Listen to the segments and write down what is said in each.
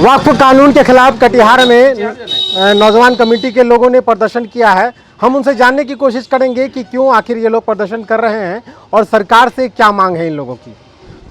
वक्फ कानून के खिलाफ कटिहार में नौजवान कमेटी के लोगों ने प्रदर्शन किया है। हम उनसे जानने की कोशिश करेंगे कि क्यों आखिर ये लोग प्रदर्शन कर रहे हैं और सरकार से क्या मांग है इन लोगों की।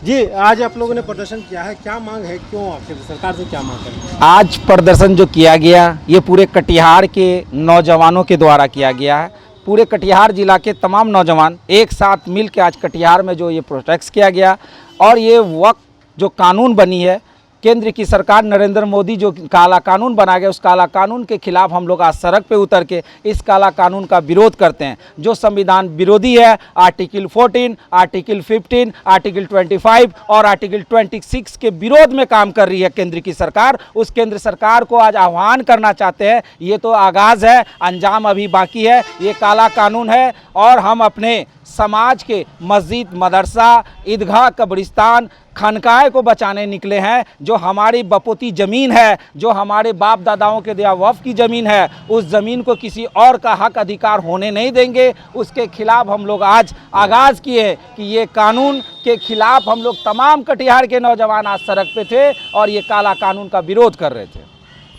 जी, आज आप लोगों ने प्रदर्शन किया है, क्या मांग है, क्यों आखिर सरकार से क्या मांग है? आज प्रदर्शन जो किया गया ये पूरे कटिहार के नौजवानों के द्वारा किया गया है। पूरे कटिहार जिला के तमाम नौजवान एक साथ मिल के आज कटिहार में जो ये प्रोटेस्ट किया गया और ये वक्फ जो कानून बनी है, केंद्र की सरकार नरेंद्र मोदी जो काला कानून बना गया, उस काला कानून के खिलाफ हम लोग आज सड़क पे उतर के इस काला कानून का विरोध करते हैं जो संविधान विरोधी है। आर्टिकल 14, आर्टिकल 15, आर्टिकल 25 और आर्टिकल 26 के विरोध में काम कर रही है केंद्र की सरकार। उस केंद्र सरकार को आज आह्वान करना चाहते हैं। ये तो आगाज़ है, अंजाम अभी बाकी है। ये काला कानून है और हम अपने समाज के मस्जिद, मदरसा, ईदगाह, कब्रिस्तान, खानकाह को बचाने निकले हैं। जो हमारी बपोती ज़मीन है, जो हमारे बाप दादाओं के दिया वक्फ की ज़मीन है, उस ज़मीन को किसी और का हक अधिकार होने नहीं देंगे। उसके खिलाफ हम लोग आज आगाज़ किए कि ये कानून के खिलाफ हम लोग तमाम कटिहार के नौजवान आज सड़क पे थे और ये काला कानून का विरोध कर रहे थे।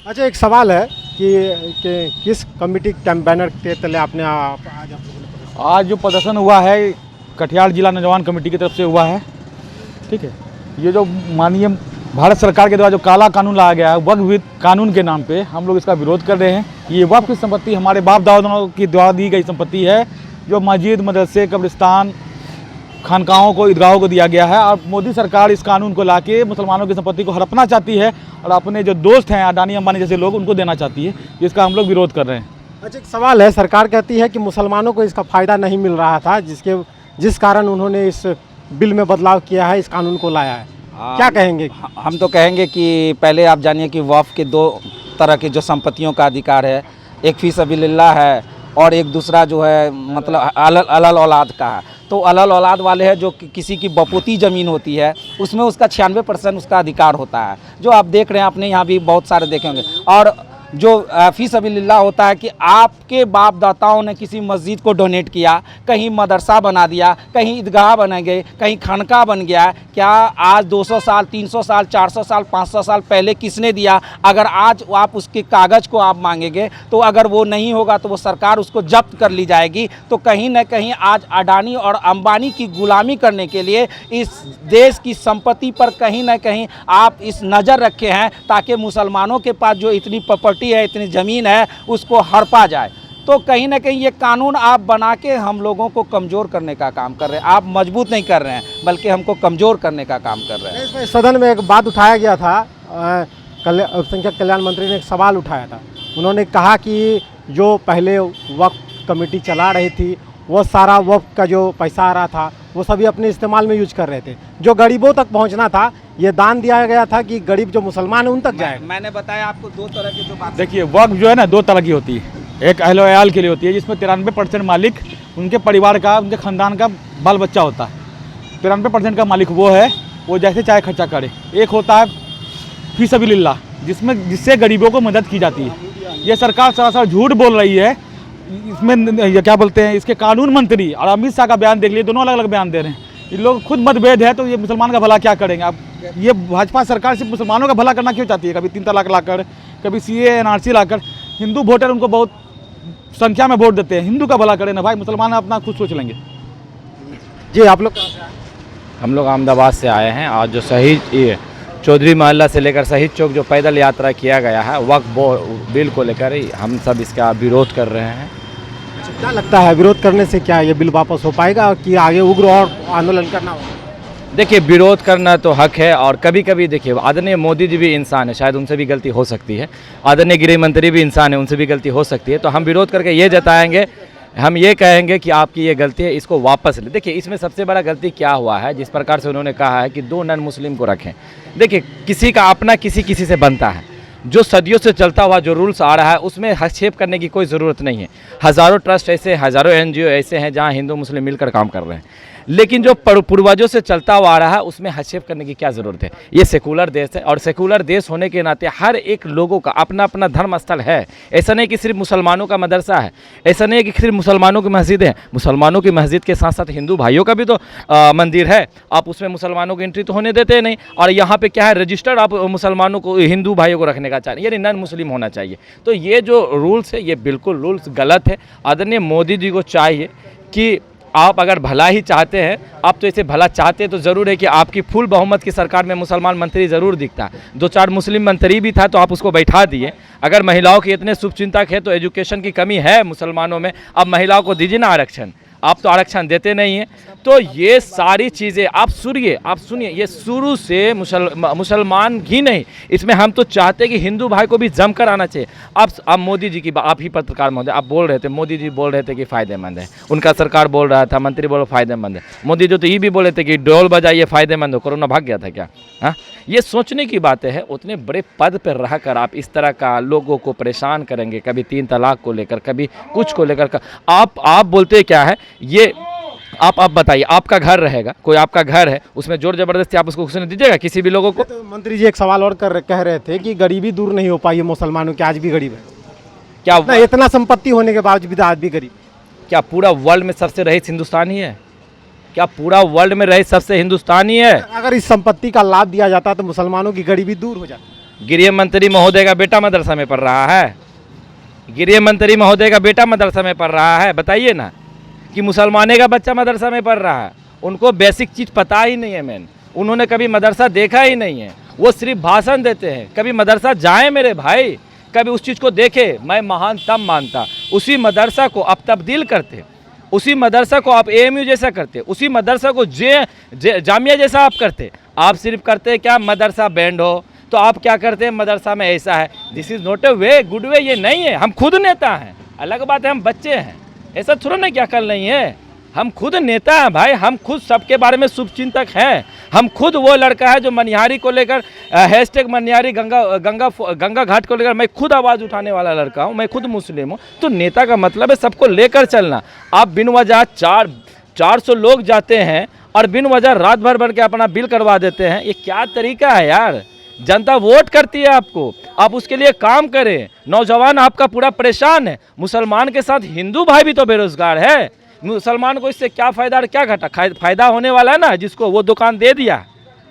अच्छा, एक सवाल है कि किस कमेटी कैंपेनर के तले आपने आज जो प्रदर्शन हुआ है कटिहार जिला नौजवान कमेटी की तरफ से हुआ है। ठीक है, ये जो माननीय भारत सरकार के द्वारा जो काला कानून लाया गया है वक्फ कानून के नाम पे, हम लोग इसका विरोध कर रहे हैं। ये वक्फ की संपत्ति हमारे बाप दादाओं की द्वारा दी गई संपत्ति है, जो मस्जिद, मदरसे, कब्रिस्तान, खानकाहों को, ईदगाहों को दिया गया है। और मोदी सरकार इस कानून को लाके मुसलमानों की संपत्ति को हड़पना चाहती है और अपने जो दोस्त हैं अडानी अंबानी जैसे लोग, उनको देना चाहती है। इसका हम लोग विरोध कर रहे हैं। अच्छा, एक सवाल है, सरकार कहती है कि मुसलमानों को इसका फ़ायदा नहीं मिल रहा था, जिस कारण उन्होंने इस बिल में बदलाव किया है, इस कानून को लाया है। क्या कहेंगे? हम तो कहेंगे कि पहले आप जानिए कि वक्फ के दो तरह के जो संपत्तियों का अधिकार है, एक फी सबीलिल्लाह है और एक दूसरा जो है मतलब अलल औलाद का है। तो अलल औलाद वाले हैं जो किसी की बपोती ज़मीन होती है, उसमें उसका 96% उसका अधिकार होता है, जो आप देख रहे हैं। आपने यहाँ भी बहुत सारे देखे होंगे। और जो फी सबीलिल्लाह होता है कि आपके बाप दाताओं ने किसी मस्जिद को डोनेट किया, कहीं मदरसा बना दिया, कहीं ईदगाह बना गए, कहीं खानका बन गया। क्या आज 200 साल, 300 साल, 400 साल, 500 साल पहले किसने दिया? अगर आज आप उसके कागज़ को आप मांगेंगे तो अगर वो नहीं होगा तो वो सरकार उसको जब्त कर ली जाएगी। तो कहीं ना कहीं आज अडानी और अंबानी की गुलामी करने के लिए इस देश की संपत्ति पर कहीं ना कहीं आप इस नज़र रखे हैं ताकि मुसलमानों के पास जो इतनी प्रॉपर्टी है, इतनी ज़मीन है, उसको हड़पा जाए। तो कहीं ना कहीं ये कानून आप बना के हम लोगों को कमज़ोर करने का काम कर रहे हैं। आप मजबूत नहीं कर रहे हैं बल्कि हमको कमज़ोर करने का काम कर रहे हैं। इसमें सदन में एक बात उठाया गया था, अल्पसंख्यक कल्याण मंत्री ने एक सवाल उठाया था। उन्होंने कहा कि जो पहले वक्फ कमेटी चला रही थी वो सारा वक्फ का जो पैसा आ रहा था वो सभी अपने इस्तेमाल में यूज कर रहे थे। जो गरीबों तक पहुंचना था ये दान दिया गया था कि गरीब जो मुसलमान है उन तक जाए। मैंने बताया आपको दो तरह की जो बात। देखिए, वक्फ जो है ना दो तरह की होती है। एक अहल वयाल के लिए होती है जिसमें 93% मालिक उनके परिवार का, उनके ख़ानदान का बाल बच्चा होता है। 93% का मालिक वो है, वो जैसे चाहे खर्चा करे। एक होता है फी सबीलिल्लाह जिससे गरीबों को मदद की जाती है। ये सरकार सरासर झूठ बोल रही है। इसमें ये क्या बोलते हैं, इसके कानून मंत्री और अमित शाह का बयान देख लिए, दोनों अलग अलग बयान दे रहे हैं। ये लोग खुद मतभेद है तो ये मुसलमान का भला क्या करेंगे? अब ये भाजपा सरकार सिर्फ मुसलमानों का भला करना क्यों चाहती है? कभी 3 तलाक लाकर, कभी CAA NRC लाकर। हिंदू वोटर उनको बहुत संख्या में वोट देते हैं। हिंदू का भला करें ना भाई, मुसलमान अपना खुद सोच लेंगे। जी, आप लोग कहाँ से आए? हम लोग अहमदाबाद से आए हैं। आज जो शहीद चौधरी मोहल्ला से लेकर शहीद चौक जो पैदल यात्रा किया गया है वक्फ बिल को लेकर हम सब इसका विरोध कर रहे हैं। क्या लगता है विरोध करने से क्या ये बिल वापस हो पाएगा कि आगे उग्र और आंदोलन करना होगा? देखिए, विरोध करना तो हक है और कभी कभी देखिए आदरणीय मोदी जी भी इंसान है, शायद उनसे भी गलती हो सकती है। आदरणीय गृह मंत्री भी इंसान है, उनसे भी गलती हो सकती है। तो हम विरोध करके ये जताएंगे, हम ये कहेंगे कि आपकी ये गलती है, इसको वापस ले। देखिए, इसमें सबसे बड़ा गलती क्या हुआ है, जिस प्रकार से उन्होंने कहा है कि 2 नॉन मुस्लिम को रखें। देखिए, किसी का अपना किसी से बनता है। जो सदियों से चलता हुआ जो रूल्स आ रहा है उसमें हस्तक्षेप करने की कोई ज़रूरत नहीं है। हज़ारों ट्रस्ट ऐसे, हज़ारों NGO ऐसे हैं जहां हिंदू मुस्लिम मिलकर काम कर रहे हैं। लेकिन जो पूर्वजों से चलता हुआ आ रहा है उसमें हस्तक्षेप करने की क्या ज़रूरत है। ये सेकुलर देश है और सेकुलर देश होने के नाते हर एक लोगों का अपना अपना धर्म स्थल है। ऐसा नहीं कि सिर्फ मुसलमानों का मदरसा है, ऐसा नहीं है कि सिर्फ मुसलमानों की मस्जिद है। मुसलमानों की मस्जिद के साथ साथ हिंदू भाइयों का भी तो मंदिर है, आप उसमें मुसलमानों की एंट्री तो होने देते नहीं। और यहाँ पे क्या है, रजिस्टर्ड आप मुसलमानों को, हिंदू भाइयों को रखने का चाहिए, यानी नॉन मुस्लिम होना चाहिए। तो ये जो रूल्स है ये बिल्कुल रूल्स गलत है। आदरणीय मोदी जी को चाहिए कि आप अगर भला ही चाहते हैं, आप तो इसे भला चाहते हैं तो ज़रूर है कि आपकी फुल बहुमत की सरकार में मुसलमान मंत्री ज़रूर दिखता। 2-4 मुस्लिम मंत्री भी था तो आप उसको बैठा दिए। अगर महिलाओं के इतने शुभचिंतक है तो एजुकेशन की कमी है मुसलमानों में, अब महिलाओं को दीजिए ना आरक्षण, आप तो आरक्षण देते नहीं हैं। तो ये सारी चीज़ें आप सुनिए, ये शुरू से मुसलमान ही नहीं, इसमें हम तो चाहते हैं कि हिंदू भाई को भी जमकर आना चाहिए। आप मोदी जी की, आप ही पत्रकार महोदय, आप बोल रहे थे, मोदी जी बोल रहे थे कि फ़ायदेमंद है, उनका सरकार बोल रहा था, मंत्री बोल फ़ायदेमंद है। मोदी जी तो ये भी बोले थे कि ढोल बजाइए फ़ायदेमंद हो, कोरोना भाग गया था क्या? हाँ, ये सोचने की बातें है। उतने बड़े पद पर रहकर आप इस तरह का लोगों को परेशान करेंगे, कभी 3 तलाक को लेकर, कभी कुछ को लेकर। आप बोलते क्या है ये, आप बताइए, आपका घर रहेगा, कोई आपका घर है, उसमें जोर जबरदस्ती आप उसको घुसने दीजिएगा किसी भी लोगों को? तो मंत्री जी एक सवाल और कह रहे थे कि गरीबी दूर नहीं हो पाई है मुसलमानों की, आज भी गरीब है। क्या इतना संपत्ति होने के बावजूद आज भी गरीब? क्या पूरा वर्ल्ड में सबसे रईस हिंदुस्तानी है? क्या पूरा वर्ल्ड में रईस सबसे हिंदुस्तानी है? अगर इस संपत्ति का लाभ दिया जाता तो मुसलमानों की गरीबी दूर हो जाती। गृह मंत्री महोदय का बेटा मदरसा में पढ़ रहा है, गृह मंत्री महोदय का बेटा मदरसा में पढ़ रहा है। बताइए ना कि मुसलमाने का बच्चा मदरसा में पढ़ रहा है, उनको बेसिक चीज़ पता ही नहीं है। मैन, उन्होंने कभी मदरसा देखा ही नहीं है, वो सिर्फ भाषण देते हैं। कभी मदरसा जाए मेरे भाई, कभी उस चीज़ को देखे। मैं महान तब मानता, उसी मदरसा को आप तब्दील करते, उसी मदरसा को आप AMU जैसा करते, उसी मदरसा को जामिया जैसा आप करते। आप सिर्फ करते क्या, मदरसा बैंड हो तो आप क्या करते हैं, मदरसा में ऐसा है। This is not a way, good way ये नहीं है। हम खुद नेता हैं, अलग बात है हम बच्चे हैं, ऐसा थोड़ा ना क्या कल नहीं है। हम खुद नेता हैं भाई, हम खुद सबके बारे में शुभचिंतक हैं। हम खुद वो लड़का है जो मनिहारी को लेकर हैशटैग मनिहारी गंगा घाट को लेकर मैं खुद आवाज़ उठाने वाला लड़का हूँ, मैं खुद मुस्लिम हूँ। तो नेता का मतलब है सबको लेकर चलना। आप बिन वजह 400 लोग जाते हैं और बिन वजह रात भर के अपना बिल करवा देते हैं, ये क्या तरीका है यार? जनता वोट करती है आपको, आप उसके लिए काम करें। नौजवान आपका पूरा परेशान है, मुसलमान के साथ हिंदू भाई भी तो बेरोजगार है। मुसलमान को इससे क्या फ़ायदा और क्या घाटा? फ़ायदा होने वाला है ना, जिसको वो दुकान दे दिया।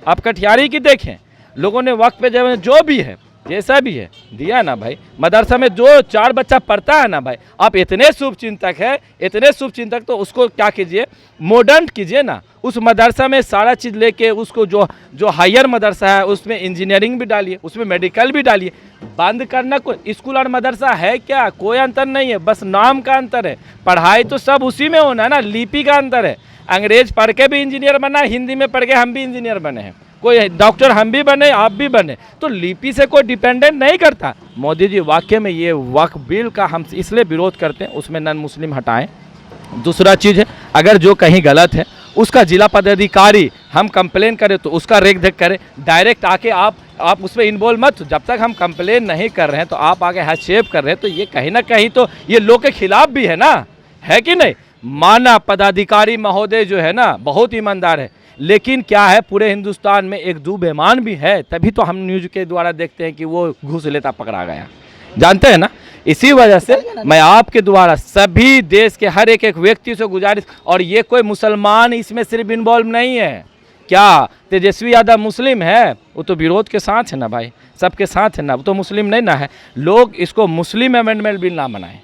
आप कटिहारी की देखें, लोगों ने वक्त पे जो भी है जैसा भी है दिया ना भाई। मदरसा में जो 4 बच्चा पढ़ता है ना भाई, आप इतने शुभचिंतक है, इतने शुभचिंतक, तो उसको क्या कीजिए, मॉडर्न कीजिए ना। उस मदरसा में सारा चीज़ लेके उसको जो हायर मदरसा है उसमें इंजीनियरिंग भी डालिए, उसमें मेडिकल भी डालिए। बंद करना कोई स्कूल और मदरसा है क्या? कोई अंतर नहीं है, बस नाम का अंतर है। पढ़ाई तो सब उसी में होना है ना, लिपि का अंतर है। अंग्रेज पढ़ के भी इंजीनियर बना, हिंदी में पढ़ के हम भी इंजीनियर बने हैं, कोई डॉक्टर हम भी बने, आप भी बने। तो लिपि से कोई डिपेंडेंट नहीं करता। मोदी जी वाकई में ये वक्फ बिल का हम इसलिए विरोध करते हैं, उसमें नॉन मुस्लिम हटाएं। दूसरा चीज़ है, अगर जो कहीं गलत है उसका जिला पदाधिकारी हम कंप्लेन करें तो उसका रेख देख करें, डायरेक्ट आके आप उसमें इन्वॉल्व मत। जब तक हम कंप्लेन नहीं कर रहे हैं तो आप आगे हस्तक्षेप कर रहे हैं, तो ये कहीं ना कहीं तो ये लोग के खिलाफ भी है ना, है कि नहीं? माना पदाधिकारी महोदय जो है ना बहुत ईमानदार है, लेकिन क्या है, पूरे हिंदुस्तान में 1-2 बेईमान भी है, तभी तो हम न्यूज़ के द्वारा देखते हैं कि वो घूस लेता पकड़ा गया, जानते हैं ना। इसी वजह से मैं आपके द्वारा सभी देश के हर एक व्यक्ति से गुजारिश, और ये कोई मुसलमान इसमें सिर्फ इन्वॉल्व नहीं है। क्या तेजस्वी यादव मुस्लिम है? वो तो विरोध के साथ है ना भाई, सबके साथ है ना, वो तो मुस्लिम नहीं ना है। लोग इसको मुस्लिम अमेंडमेंट बिल ना बनाएं।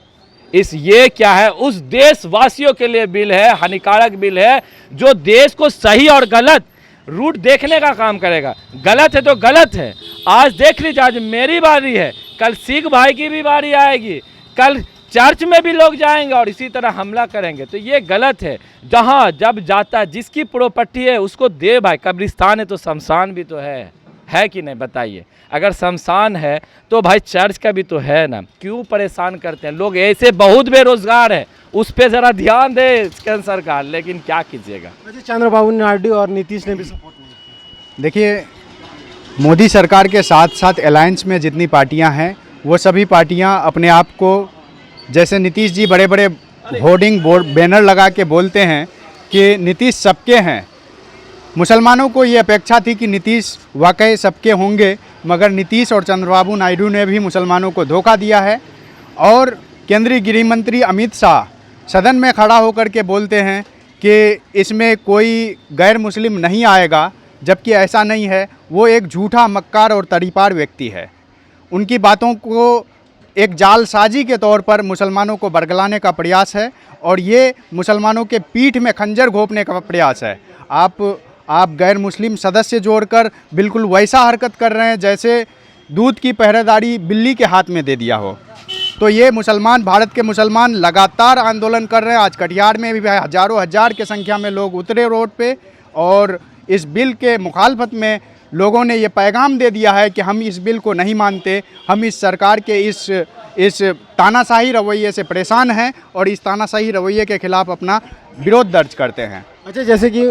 ये क्या है, उस देशवासियों के लिए बिल है, हानिकारक बिल है, जो देश को सही और गलत रूट देखने का काम करेगा। गलत है तो गलत है। आज देख लीजिए, आज मेरी बारी है, कल सिख भाई की भी बारी आएगी, कल चर्च में भी लोग जाएंगे और इसी तरह हमला करेंगे। तो ये गलत है। जहाँ जब जाता, जिसकी प्रॉपर्टी है उसको दे भाई। कब्रिस्तान है तो शमशान भी तो है कि नहीं? बताइए, अगर शमशान है तो भाई चर्च का भी तो है ना। क्यों परेशान करते हैं लोग? ऐसे बहुत बेरोजगार है, उस पर ज़रा ध्यान दे केंद्र सरकार, लेकिन क्या कीजिएगा। चंद्रबाबू नायडू और नीतीश ने भी सपोर्ट नहीं किया। देखिए, मोदी सरकार के साथ साथ अलायंस में जितनी पार्टियां हैं वो सभी पार्टियां अपने आप को, जैसे नीतीश जी बड़े बड़े होर्डिंग बोर्ड बैनर लगा के बोलते हैं कि नीतीश सबके हैं। मुसलमानों को ये अपेक्षा थी कि नीतीश वाकई सबके होंगे, मगर नीतीश और चंद्रबाबू नायडू ने भी मुसलमानों को धोखा दिया है। और केंद्रीय गृह मंत्री अमित शाह सदन में खड़ा होकर के बोलते हैं कि इसमें कोई गैर मुस्लिम नहीं आएगा, जबकि ऐसा नहीं है। वो एक झूठा, मक्कार और तड़ीपार व्यक्ति है। उनकी बातों को एक जालसाजी के तौर पर मुसलमानों को बरगलाने का प्रयास है और ये मुसलमानों के पीठ में खंजर घोंपने का प्रयास है। आप गैर मुस्लिम सदस्य जोड़कर बिल्कुल वैसा हरकत कर रहे हैं जैसे दूध की पहरेदारी बिल्ली के हाथ में दे दिया हो। तो ये मुसलमान, भारत के मुसलमान लगातार आंदोलन कर रहे हैं। आज कटिहार में भी हज़ारों हज़ार की संख्या में लोग उतरे रोड पे और इस बिल के मुखालफत में लोगों ने ये पैगाम दे दिया है कि हम इस बिल को नहीं मानते, हम इस सरकार के इस तानाशाही रवैये से परेशान हैं और इस तानाशाही रवैये के खिलाफ अपना विरोध दर्ज करते हैं। अच्छा, जैसे कि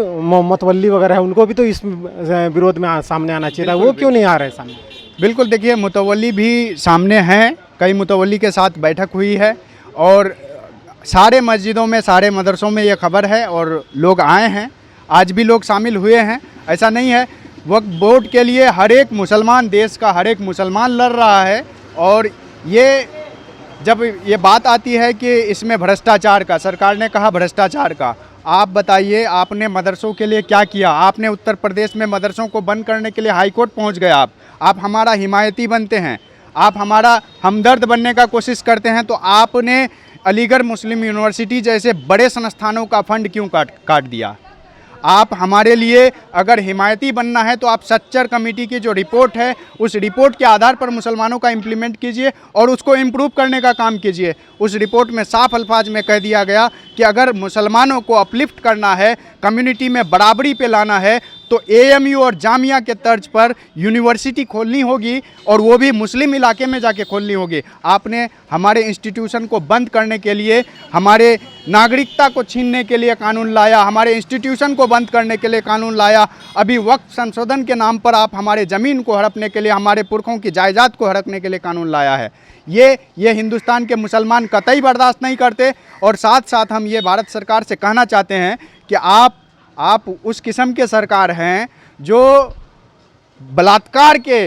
मतवल्ली वगैरह है, उनको भी तो इस विरोध में सामने आना चाहिए था, वो क्यों नहीं आ रहे सामने? बिल्कुल, देखिए मुतवल्ली भी सामने हैं, कई मुतवल्ली के साथ बैठक हुई है और सारे मस्जिदों में, सारे मदरसों में ये खबर है और लोग आए हैं, आज भी लोग शामिल हुए हैं। ऐसा नहीं है, वक्फ बोर्ड के लिए हर एक मुसलमान, देश का हर एक मुसलमान लड़ रहा है। और ये जब ये बात आती है कि इसमें भ्रष्टाचार का, सरकार ने कहा भ्रष्टाचार का, आप बताइए आपने मदरसों के लिए क्या किया? आपने उत्तर प्रदेश में मदरसों को बंद करने के लिए हाई कोर्ट पहुँच गए। आप हमारा हिमायती बनते हैं, आप हमारा हमदर्द बनने का कोशिश करते हैं, तो आपने अलीगढ़ मुस्लिम यूनिवर्सिटी जैसे बड़े संस्थानों का फंड क्यों काट दिया? आप हमारे लिए अगर हिमायती बनना है तो आप सच्चर कमेटी की जो रिपोर्ट है, उस रिपोर्ट के आधार पर मुसलमानों का इम्प्लीमेंट कीजिए और उसको इम्प्रूव करने का काम कीजिए। उस रिपोर्ट में साफ अल्फाज में कह दिया गया कि अगर मुसलमानों को अपलिफ्ट करना है, कम्युनिटी में बराबरी पे लाना है, तो एएमयू और जामिया के तर्ज पर यूनिवर्सिटी खोलनी होगी और वो भी मुस्लिम इलाके में जाके खोलनी होगी। आपने हमारे इंस्टीट्यूशन को बंद करने के लिए, हमारे नागरिकता को छीनने के लिए कानून लाया, हमारे इंस्टीट्यूशन को बंद करने के लिए कानून लाया। अभी वक्फ संशोधन के नाम पर आप हमारे ज़मीन को हड़पने के लिए, हमारे पुरखों की जायदाद को हड़पने के लिए कानून लाया है। ये हिंदुस्तान के मुसलमान कतई बर्दाश्त नहीं करते। और साथ साथ हम ये भारत सरकार से कहना चाहते हैं कि आप उस किस्म के सरकार हैं जो बलात्कार के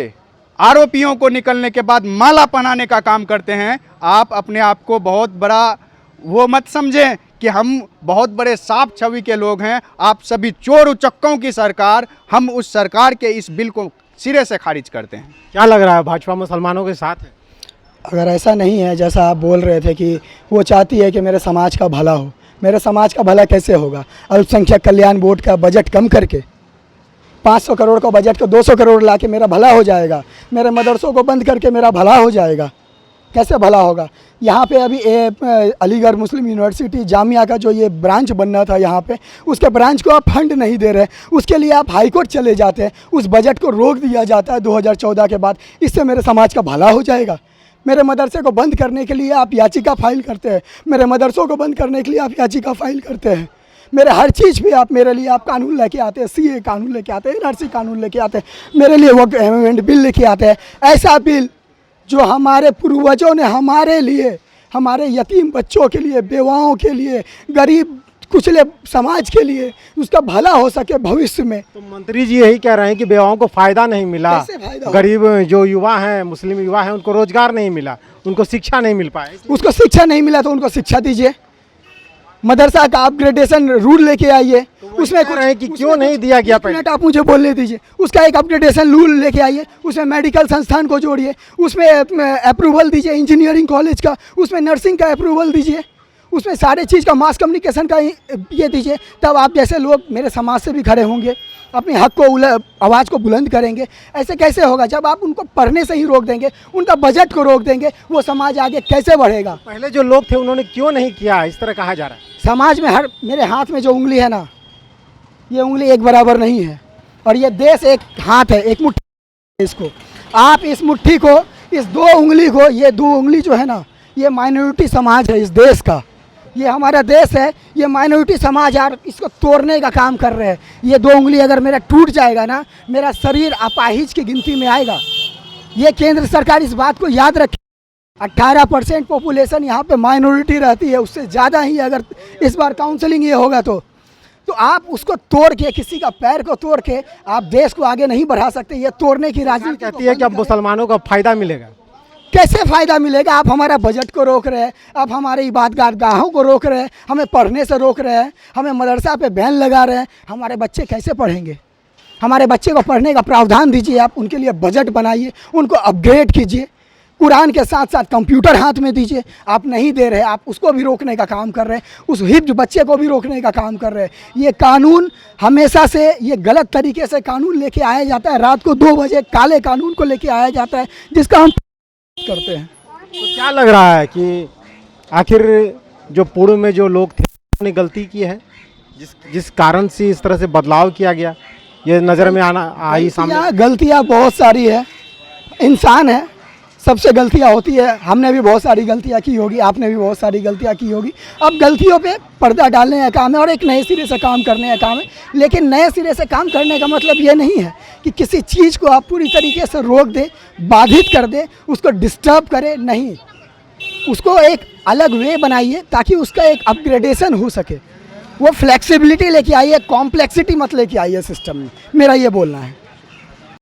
आरोपियों को निकलने के बाद माला पहनाने का काम करते हैं। आप अपने आप को बहुत बड़ा वो मत समझें कि हम बहुत बड़े साफ छवि के लोग हैं। आप सभी चोर उचक्कों की सरकार, हम उस सरकार के इस बिल को सिरे से खारिज करते हैं। क्या लग रहा है, भाजपा मुसलमानों के साथ है? अगर ऐसा नहीं है जैसा आप बोल रहे थे कि वो चाहती है कि मेरे समाज का भला हो, मेरे समाज का भला कैसे होगा? अल्पसंख्यक कल्याण बोर्ड का बजट कम करके 500 करोड़ का बजट को 200 करोड़ ला के मेरा भला हो जाएगा? मेरे मदरसों को बंद करके मेरा भला हो जाएगा? कैसे भला होगा? यहाँ पे अभी अलीगढ़ मुस्लिम यूनिवर्सिटी जामिया का जो ये ब्रांच बनना था, यहाँ पे उसके ब्रांच को आप फंड नहीं दे रहे, उसके लिए आप हाई कोर्ट चले जाते हैं, उस बजट को रोक दिया जाता है 2014 के बाद। इससे मेरे समाज का भला हो जाएगा? मेरे मदरसे को बंद करने के लिए आप याचिका फाइल करते हैं, मेरे मदरसों को बंद करने के लिए आप याचिका फाइल करते हैं, मेरे हर चीज़ पे आप मेरे लिए आप कानून लेके आते हैं, सीए कानून लेके आते हैं, एनआरसी कानून लेके आते हैं, मेरे लिए वो अमेंडमेंट बिल लेके आते हैं। ऐसा बिल जो हमारे पूर्वजों ने हमारे लिए, हमारे यतीम बच्चों के लिए, बेवाओं के लिए, गरीब कुचले समाज के लिए उसका भला हो सके भविष्य में। तो मंत्री जी यही कह रहे हैं कि बेवाओं को फ़ायदा नहीं मिला, कैसे फायदा? गरीब जो युवा हैं, मुस्लिम युवा हैं, उनको रोजगार नहीं मिला, उनको शिक्षा नहीं मिल पाए। उसको शिक्षा नहीं मिला तो उनको शिक्षा दीजिए, मदरसा का अपग्रेडेशन रूल लेके आइए। उसमें कह रहे हैं कि क्यों नहीं दिया गया पहले? आप मुझे बोलने दीजिए। उसका एक अपग्रेडेशन रूल लेके आइए, उसमें मेडिकल संस्थान को जोड़िए, उसमें अप्रूवल दीजिए इंजीनियरिंग कॉलेज का, उसमें नर्सिंग का अप्रूवल दीजिए, उसमें सारे चीज़ का मास कम्युनिकेशन का ये दीजिए। तब आप जैसे लोग मेरे समाज से भी खड़े होंगे, अपने हक को, आवाज़ को बुलंद करेंगे। ऐसे कैसे होगा? जब आप उनको पढ़ने से ही रोक देंगे, उनका बजट को रोक देंगे, वो समाज आगे कैसे बढ़ेगा? पहले जो लोग थे उन्होंने क्यों नहीं किया, इस तरह कहा जा रहा है। समाज में हर, मेरे हाथ में जो उंगली है ना, ये उंगली एक बराबर नहीं है और ये देश एक हाथ है, एक मुट्ठी है। इसको आप इस मुट्ठी को, इस दो उंगली को, ये दो उंगली जो है ना, ये माइनॉरिटी समाज है इस देश का, ये हमारा देश है, ये माइनॉरिटी समाज यार इसको तोड़ने का काम कर रहे हैं। ये दो उंगली अगर मेरा टूट जाएगा ना, मेरा शरीर अपाहिज की गिनती में आएगा। ये केंद्र सरकार इस बात को याद रखे। 18% पॉपुलेशन यहाँ पे माइनॉरिटी रहती है, उससे ज़्यादा ही अगर इस बार काउंसलिंग ये होगा तो तो आप उसको तोड़ के, किसी का पैर को तोड़ के आप देश को आगे नहीं बढ़ा सकते। ये तोड़ने की राजनीति कहती है कि अब मुसलमानों को फ़ायदा मिलेगा। कैसे फ़ायदा मिलेगा? आप हमारा बजट को रोक रहे हैं, आप हमारे इबादतगाहों को रोक रहे हैं, हमें पढ़ने से रोक रहे हैं, हमें मदरसा पे बैन लगा रहे हैं। हमारे बच्चे कैसे पढ़ेंगे? हमारे बच्चे को पढ़ने का प्रावधान दीजिए, आप उनके लिए बजट बनाइए, उनको अपग्रेड कीजिए, कुरान के साथ साथ कंप्यूटर हाथ में दीजिए। आप नहीं दे रहे, आप उसको भी रोकने का काम कर रहे हैं, उस हिफ्ज बच्चे को भी रोकने का काम कर रहे हैं। ये कानून हमेशा से ये गलत तरीके से कानून लेके आया जाता है। रात को 2 बजे काले कानून को लेके आया जाता है, जिसका हम करते हैं। तो क्या लग रहा है कि आखिर जो पूर्व में जो लोग थे उन्होंने गलती की है, जिस कारण से इस तरह से बदलाव किया गया, ये नज़र में आई सामने? गलतियाँ बहुत सारी है, इंसान है, सबसे गलतियाँ होती है। हमने भी बहुत सारी गलतियाँ की होगी, आपने भी बहुत सारी गलतियाँ की होगी। अब गलतियों पे पर्दा डालने का काम है और एक नए सिरे से काम करने का काम है। लेकिन नए सिरे से काम करने का मतलब ये नहीं है कि किसी चीज़ को आप पूरी तरीके से रोक दें, बाधित कर दें, उसको डिस्टर्ब करें। नहीं, उसको एक अलग वे बनाइए ताकि उसका एक अपग्रेडेशन हो सके। वो फ्लेक्सिबिलिटी लेके आइए, कॉम्प्लेक्सिटी मत लेके आइए सिस्टम में, मेरा ये बोलना है।